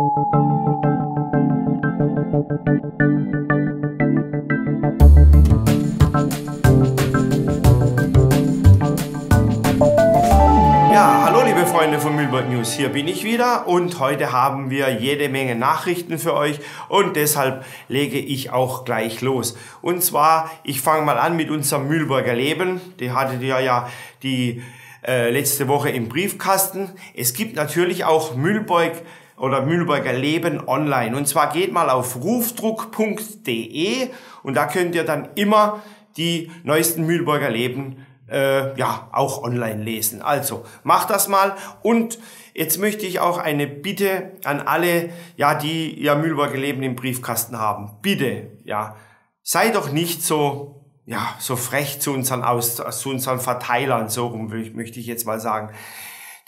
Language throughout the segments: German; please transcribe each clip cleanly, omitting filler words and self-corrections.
Ja, hallo liebe Freunde von Mühlberg News, hier bin ich wieder und heute haben wir jede Menge Nachrichten für euch und deshalb lege ich auch gleich los. Und zwar, ich fange mal an mit unserem Mühlberger Leben, die hattet ihr ja die letzte Woche im Briefkasten. Es gibt natürlich auch Mühlberg oder Mühlberger Leben online und zwar geht mal auf rufdruck.de und da könnt ihr dann immer die neuesten Mühlberger Leben ja, auch online lesen. Also, macht das mal. Und jetzt möchte ich auch eine Bitte an alle, ja, die ihr Mühlberger Leben im Briefkasten haben. Bitte, ja, seid doch nicht so, ja, so frech zu unseren Verteilern, so rum möchte ich jetzt mal sagen.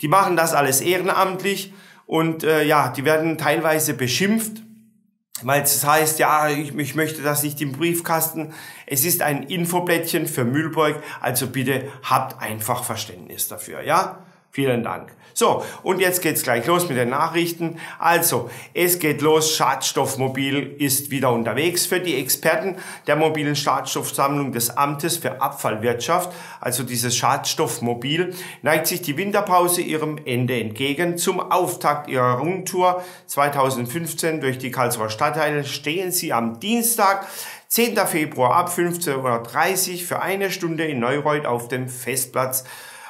Die machen das alles ehrenamtlich und ja, die werden teilweise beschimpft, weil es heißt, ja, ich möchte das nicht im Briefkasten. Es ist ein Infoblättchen für Mühlberg, also bitte habt einfach Verständnis dafür, ja? Vielen Dank. So, und jetzt geht's gleich los mit den Nachrichten. Also, es geht los, Schadstoffmobil ist wieder unterwegs. Für die Experten der mobilen Schadstoffsammlung des Amtes für Abfallwirtschaft, also dieses Schadstoffmobil, neigt sich die Winterpause ihrem Ende entgegen. Zum Auftakt ihrer Rundtour 2015 durch die Karlsruher Stadtteile stehen sie am Dienstag, 10. Februar ab 15:30 Uhr für eine Stunde in Neureuth auf dem Festplatz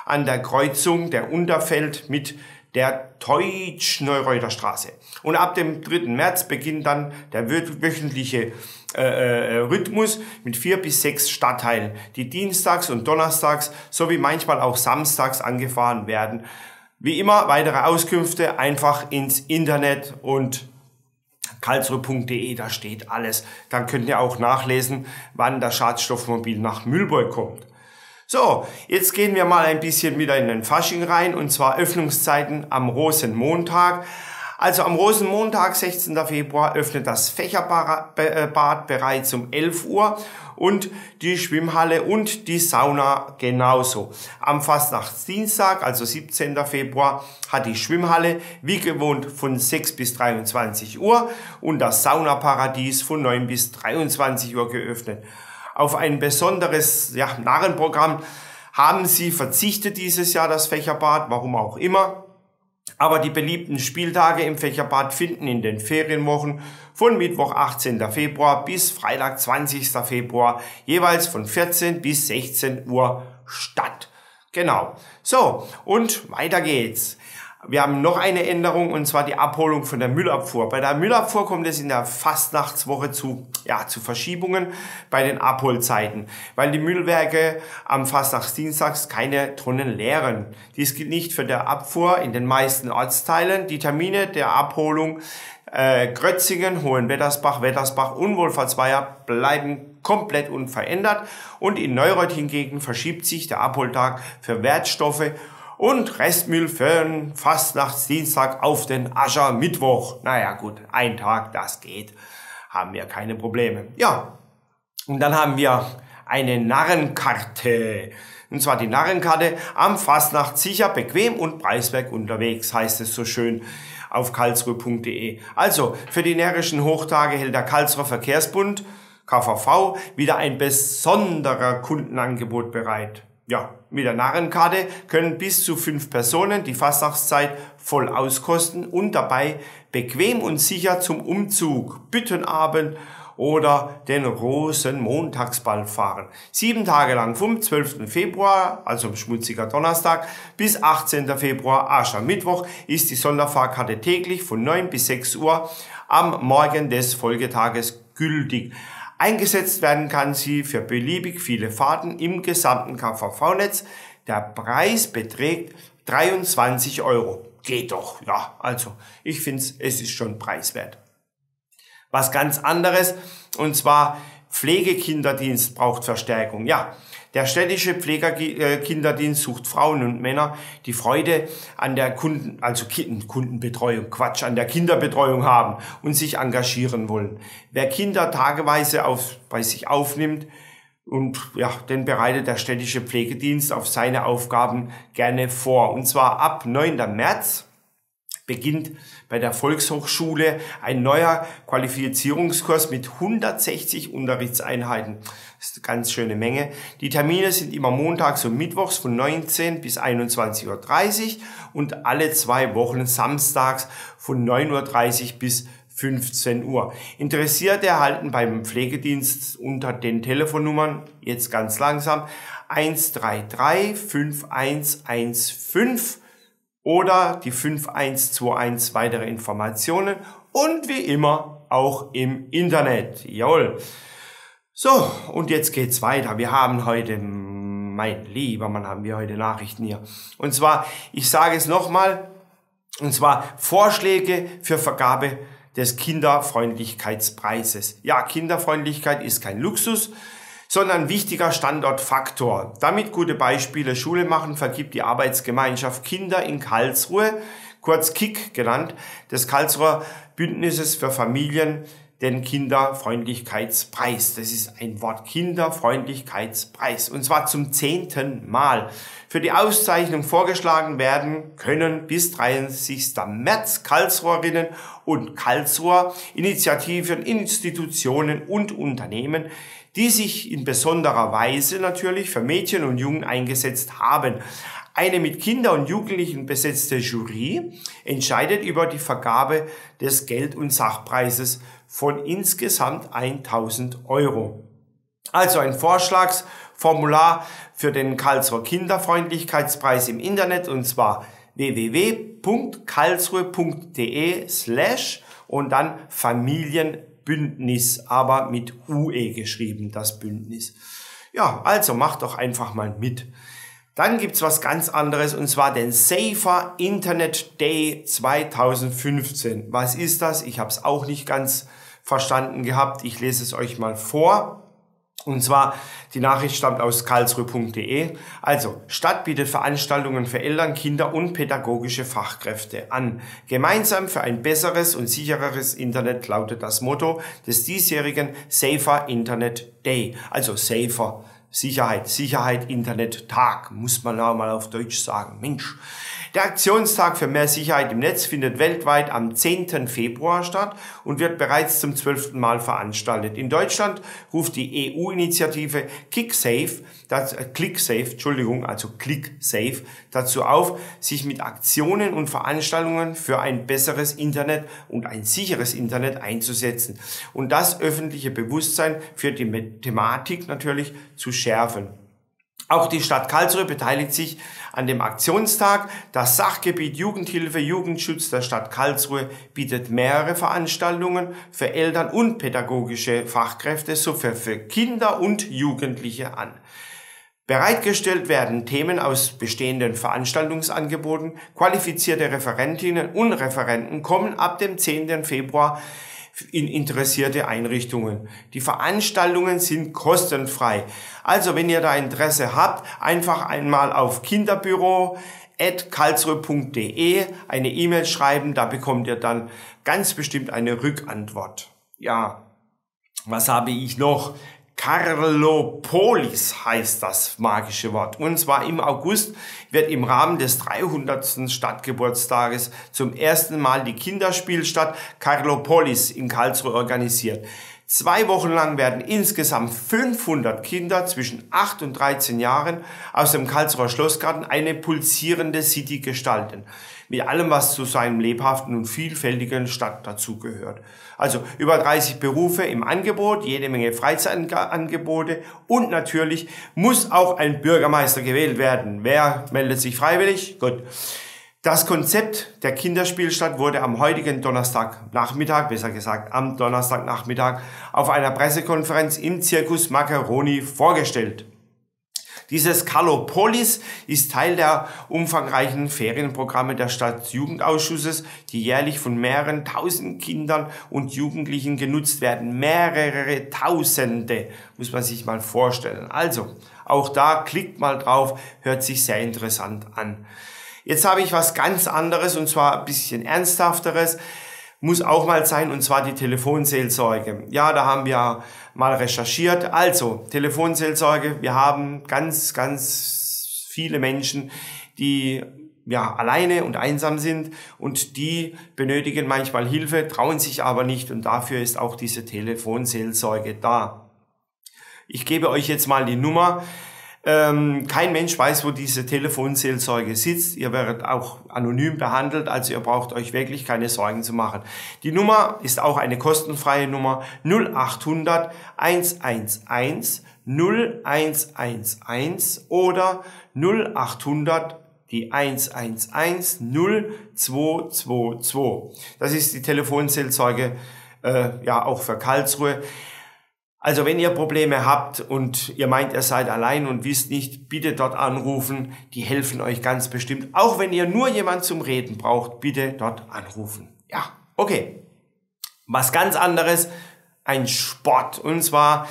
an der Kreuzung der Unterfeld mit der Teutsch-Neureuther Straße. Und ab dem 3. März beginnt dann der wöchentliche Rhythmus mit 4 bis 6 Stadtteilen, die dienstags und donnerstags sowie manchmal auch samstags angefahren werden. Wie immer, weitere Auskünfte einfach ins Internet und karlsruhe.de, da steht alles. Dann könnt ihr auch nachlesen, wann das Schadstoffmobil nach Mühlberg kommt. So, jetzt gehen wir mal ein bisschen wieder in den Fasching rein und zwar Öffnungszeiten am Rosenmontag. Also am Rosenmontag, 16. Februar, öffnet das Fächerbad bereits um 11 Uhr und die Schwimmhalle und die Sauna genauso. Am Fastnachtsdienstag, also 17. Februar, hat die Schwimmhalle wie gewohnt von 6 bis 23 Uhr und das Saunaparadies von 9 bis 23 Uhr geöffnet. Auf ein besonderes Narrenprogramm haben sie verzichtet dieses Jahr, das Fächerbad, warum auch immer. Aber die beliebten Spieltage im Fächerbad finden in den Ferienwochen von Mittwoch 18. Februar bis Freitag 20. Februar jeweils von 14 bis 16 Uhr statt. Genau. So, und weiter geht's. Wir haben noch eine Änderung und zwar die Abholung von der Müllabfuhr. Bei der Müllabfuhr kommt es in der Fastnachtswoche zu Verschiebungen bei den Abholzeiten, weil die Müllwerke am Fastnachtsdienstags keine Tonnen leeren. Dies gilt nicht für die Abfuhr in den meisten Ortsteilen. Die Termine der Abholung Grötzingen, Hohenwettersbach, Wettersbach und Wohlfahrtsweiher bleiben komplett unverändert und in Neureuth hingegen verschiebt sich der Abholtag für Wertstoffe und Restmüll für den Fastnachtsdienstag auf den Aschermittwoch. Naja gut, ein Tag, das geht. Haben wir keine Probleme. Ja, und dann haben wir eine Narrenkarte. Und zwar die Narrenkarte am Fastnacht sicher, bequem und preiswert unterwegs, heißt es so schön auf karlsruhe.de. Also, für die närrischen Hochtage hält der Karlsruher Verkehrsbund, KVV, wieder ein besonderer Kundenangebot bereit. Ja, mit der Narrenkarte können bis zu 5 Personen die Fastnachtszeit voll auskosten und dabei bequem und sicher zum Umzug, Büttenabend oder den Rosenmontagsball fahren. 7 Tage lang vom 12. Februar, also schmutziger Donnerstag, bis 18. Februar, Aschermittwoch, ist die Sonderfahrkarte täglich von 9 bis 6 Uhr am Morgen des Folgetages gültig. Eingesetzt werden kann sie für beliebig viele Fahrten im gesamten KVV-Netz. Der Preis beträgt 23 Euro. Geht doch, ja, also ich finde es ist schon preiswert. Was ganz anderes, und zwar Pflegekinderdienst braucht Verstärkung. Ja, der städtische Pflegekinderdienst sucht Frauen und Männer, die Freude an der Kundenbetreuung, an der Kinderbetreuung haben und sich engagieren wollen. Wer Kinder tageweise bei sich aufnimmt, und ja, den bereitet der städtische Pflegedienst auf seine Aufgaben gerne vor. Und zwar ab 9. März beginnt bei der Volkshochschule ein neuer Qualifizierungskurs mit 160 Unterrichtseinheiten. Das ist eine ganz schöne Menge. Die Termine sind immer montags und mittwochs von 19 bis 21:30 Uhr und alle 2 Wochen samstags von 9:30 Uhr bis 15 Uhr. Interessierte erhalten beim Pflegedienst unter den Telefonnummern, jetzt ganz langsam, 133 5115 oder die 5121 weitere Informationen und wie immer auch im Internet. Jawohl. So, und jetzt geht's weiter. Wir haben heute, mein lieber Mann, haben wir heute Nachrichten hier. Und zwar, ich sage es nochmal, und zwar Vorschläge für Vergabe des Kinderfreundlichkeitspreises. Ja, Kinderfreundlichkeit ist kein Luxus, sondern wichtiger Standortfaktor. Damit gute Beispiele Schule machen, vergibt die Arbeitsgemeinschaft Kinder in Karlsruhe, kurz KIK genannt, des Karlsruher Bündnisses für Familien, den Kinderfreundlichkeitspreis. Das ist ein Wort, Kinderfreundlichkeitspreis. Und zwar zum 10. Mal. Für die Auszeichnung vorgeschlagen werden können bis 30. März Karlsruherinnen und Karlsruher, Initiativen, Institutionen und Unternehmen, die sich in besonderer Weise natürlich für Mädchen und Jungen eingesetzt haben. Eine mit Kindern und Jugendlichen besetzte Jury entscheidet über die Vergabe des Geld- und Sachpreises von insgesamt 1.000 Euro. Also ein Vorschlagsformular für den Karlsruher Kinderfreundlichkeitspreis im Internet, und zwar www.karlsruhe.de/ und dann Familienbündnis, aber mit UE geschrieben, das Bündnis. Ja, also macht doch einfach mal mit. Dann gibt's was ganz anderes, und zwar den Safer Internet Day 2015. Was ist das? Ich habe es auch nicht ganz verstanden gehabt. Ich lese es euch mal vor. Und zwar, die Nachricht stammt aus karlsruhe.de. Also, Stadt bietet Veranstaltungen für Eltern, Kinder und pädagogische Fachkräfte an. Gemeinsam für ein besseres und sichereres Internet lautet das Motto des diesjährigen Safer Internet Day. Also Safer, Sicherheit, Internet Tag, muss man auch mal auf Deutsch sagen. Mensch. Der Aktionstag für mehr Sicherheit im Netz findet weltweit am 10. Februar statt und wird bereits zum 12. Mal veranstaltet. In Deutschland ruft die EU-Initiative ClickSafe dazu auf, sich mit Aktionen und Veranstaltungen für ein besseres Internet und ein sicheres Internet einzusetzen und das öffentliche Bewusstsein für die Thematik natürlich zu schärfen. Auch die Stadt Karlsruhe beteiligt sich an dem Aktionstag. Das Sachgebiet Jugendhilfe, Jugendschutz der Stadt Karlsruhe bietet mehrere Veranstaltungen für Eltern und pädagogische Fachkräfte sowie für Kinder und Jugendliche an. Bereitgestellt werden Themen aus bestehenden Veranstaltungsangeboten. Qualifizierte Referentinnen und Referenten kommen ab dem 10. Februar in interessierte Einrichtungen. Die Veranstaltungen sind kostenfrei. Also wenn ihr da Interesse habt, einfach einmal auf kinderbüro@karlsruhe.de eine E-Mail schreiben, da bekommt ihr dann ganz bestimmt eine Rückantwort. Ja, was habe ich noch? Karlopolis heißt das magische Wort. Und zwar im August wird im Rahmen des 300. Stadtgeburtstages zum ersten Mal die Kinderspielstadt Karlopolis in Karlsruhe organisiert. 2 Wochen lang werden insgesamt 500 Kinder zwischen 8 und 13 Jahren aus dem Karlsruher Schlossgarten eine pulsierende City gestalten. Mit allem, was zu seinem lebhaften und vielfältigen Stadt dazugehört. Also über 30 Berufe im Angebot, jede Menge Freizeitangebote und natürlich muss auch ein Bürgermeister gewählt werden. Wer meldet sich freiwillig? Gut. Das Konzept der Kinderspielstadt wurde am heutigen Donnerstagnachmittag, besser gesagt am Donnerstagnachmittag, auf einer Pressekonferenz im Circus Macaroni vorgestellt. Dieses Karlopolis ist Teil der umfangreichen Ferienprogramme der Stadtjugendausschusses, die jährlich von mehreren tausend Kindern und Jugendlichen genutzt werden. Mehrere Tausende, muss man sich mal vorstellen. Also, auch da klickt mal drauf, hört sich sehr interessant an. Jetzt habe ich was ganz anderes, und zwar ein bisschen ernsthafteres. Muss auch mal sein, und zwar die Telefonseelsorge. Ja, da haben wir mal recherchiert. Also, Telefonseelsorge, wir haben ganz viele Menschen, die ja alleine und einsam sind und die benötigen manchmal Hilfe, trauen sich aber nicht und dafür ist auch diese Telefonseelsorge da. Ich gebe euch jetzt mal die Nummer. Kein Mensch weiß, wo diese Telefonseelsorge sitzt. Ihr werdet auch anonym behandelt, also ihr braucht euch wirklich keine Sorgen zu machen. Die Nummer ist auch eine kostenfreie Nummer 0800 111 0111 oder 0800 die 111 0222. Das ist die Telefonseelsorge ja auch für Karlsruhe. Also wenn ihr Probleme habt und ihr meint, ihr seid allein und wisst nicht, bitte dort anrufen. Die helfen euch ganz bestimmt. Auch wenn ihr nur jemand zum Reden braucht, bitte dort anrufen. Ja, okay. Was ganz anderes, ein Sport. Und zwar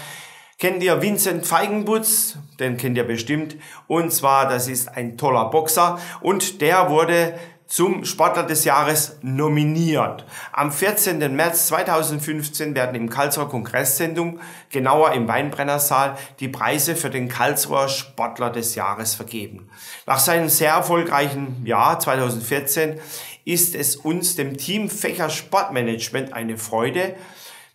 kennt ihr Vincent Feigenbutz, den kennt ihr bestimmt. Und zwar, das ist ein toller Boxer und der wurde zum Sportler des Jahres nominiert. Am 14. März 2015 werden im Karlsruher Kongresszentrum, genauer im Weinbrennersaal, die Preise für den Karlsruher Sportler des Jahres vergeben. Nach seinem sehr erfolgreichen Jahr 2014 ist es uns, dem Team Fächer Sportmanagement, eine Freude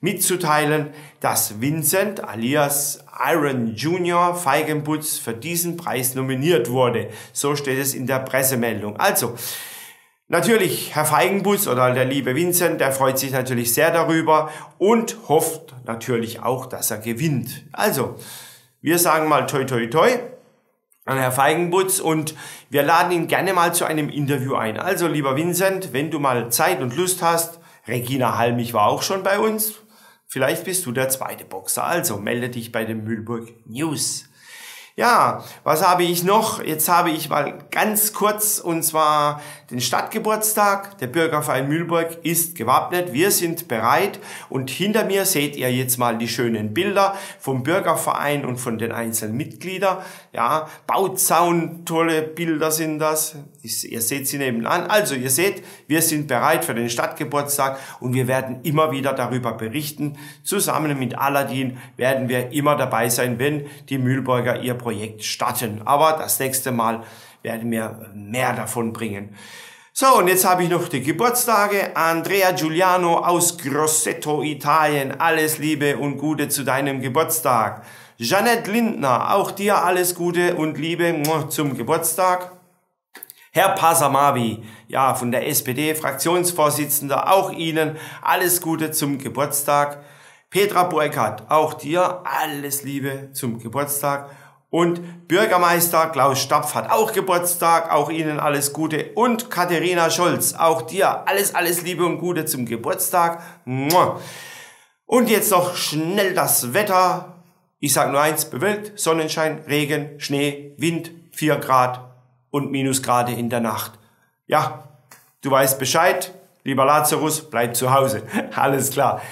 mitzuteilen, dass Vincent alias Iron Junior Feigenbutz für diesen Preis nominiert wurde. So steht es in der Pressemeldung. Also, natürlich, Herr Feigenbutz oder der liebe Vincent, der freut sich natürlich sehr darüber und hofft natürlich auch, dass er gewinnt. Also, wir sagen mal toi toi toi an Herr Feigenbutz und wir laden ihn gerne mal zu einem Interview ein. Also, lieber Vincent, wenn du mal Zeit und Lust hast, Regina Halmich war auch schon bei uns, vielleicht bist du der zweite Boxer. Also, melde dich bei den Mühlburg News. Ja, was habe ich noch? Jetzt habe ich mal ganz kurz, und zwar den Stadtgeburtstag. Der Bürgerverein Mühlburg ist gewappnet. Wir sind bereit. Und hinter mir seht ihr jetzt mal die schönen Bilder vom Bürgerverein und von den einzelnen Mitgliedern. Ja, Bauzaun, tolle Bilder sind das. Ihr seht sie nebenan. Also, ihr seht, wir sind bereit für den Stadtgeburtstag und wir werden immer wieder darüber berichten. Zusammen mit Aladin werden wir immer dabei sein, wenn die Mühlburger ihr Projekt starten. Aber das nächste Mal werden wir mehr davon bringen. So, und jetzt habe ich noch die Geburtstage. Andrea Giuliano aus Grosseto, Italien. Alles Liebe und Gute zu deinem Geburtstag. Jeanette Lindner, auch dir alles Gute und Liebe zum Geburtstag. Herr Pasamavi, ja, von der SPD, Fraktionsvorsitzender, auch Ihnen alles Gute zum Geburtstag. Petra Burkhardt, auch dir alles Liebe zum Geburtstag. Und Bürgermeister Klaus Stapf hat auch Geburtstag, auch Ihnen alles Gute. Und Katharina Scholz, auch dir alles Liebe und Gute zum Geburtstag. Und jetzt noch schnell das Wetter. Ich sage nur eins, bewölkt, Sonnenschein, Regen, Schnee, Wind, 4 Grad und Minusgrade in der Nacht. Ja, du weißt Bescheid, lieber Lazarus, bleib zu Hause. Alles klar.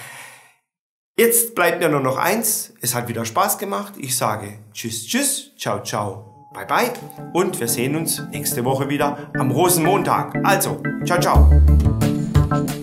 Jetzt bleibt mir nur noch eins. Es hat wieder Spaß gemacht. Ich sage tschüss, tschüss, ciao, ciao, bye, bye. Und wir sehen uns nächste Woche wieder am Rosenmontag. Also, ciao, ciao.